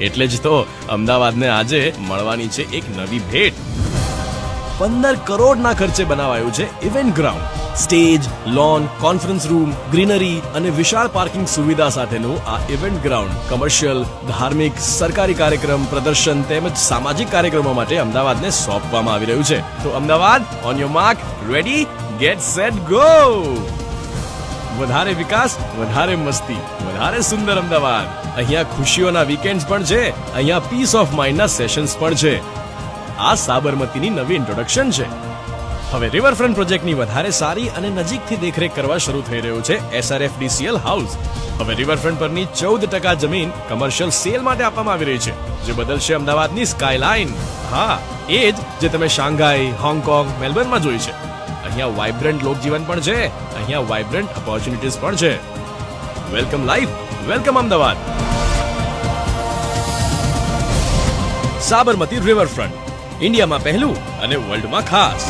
એટલે જ તો અમદાવાદને આજે મળવાની છે એક નવી ભેટ. 15 કરોડના ખર્ચે બનાવાયું છે event ground. Stage, loan, conference room, greenery અને વિશાળ પાર્કિંગ સુવિધા સાથેનું આ ઇવેન્ટ ગ્રાઉન્ડ કમર્શિયલ, ધાર્મિક, સરકારી કાર્યક્રમ, પ્રદર્શન તેમજ સામાજિક કાર્યક્રમો માટે અમદાવાદને સોંપવામાં આવી રહ્યું છે. તો Ahmedabad, on your mark, ready, get set, go. વધારે વિકાસ, વધારે મસ્તી, વધારે સુંદર અમદાવાદ. અહીંયા ખુશીઓના વીકેન્ડ્સ પણ છે, અહીંયા પીસ ઓફ માઇન્ડના સેશન્સ પણ છે. આ સાબરમતીની નવી ઇન્ટ્રોડક્શન છે. હવે રિવરફ્રન્ટ પ્રોજેક્ટની વધારે સારી અને નજીકથી દેખરેખ કરવા શરૂ થઈ રહ્યો છે SRFDCL હાઉસ. હવે રિવરફ્રન્ટ પરની 14% જમીન કમર્શિયલ સેલ માટે આપવામાં આવી રહી છે, જે બદલશે અમદાવાદની સ્કાયલાઇન. હા, એ જ જે તમે શાંઘાઈ, હોંગકોંગ, મેલબર્નમાં જોઈ છે. અહીંયા વાઇબ્રન્ટ લોકજીવન પણ છે, અહીંયા વાઇબ્રન્ટ ઓપોર્ચ્યુનિટીઝ પણ છે. Welcome life, welcome Ahmedabad. Sabarmati riverfront, ઇન્ડિયામાં પહેલું અને વર્લ્ડમાં ખાસ.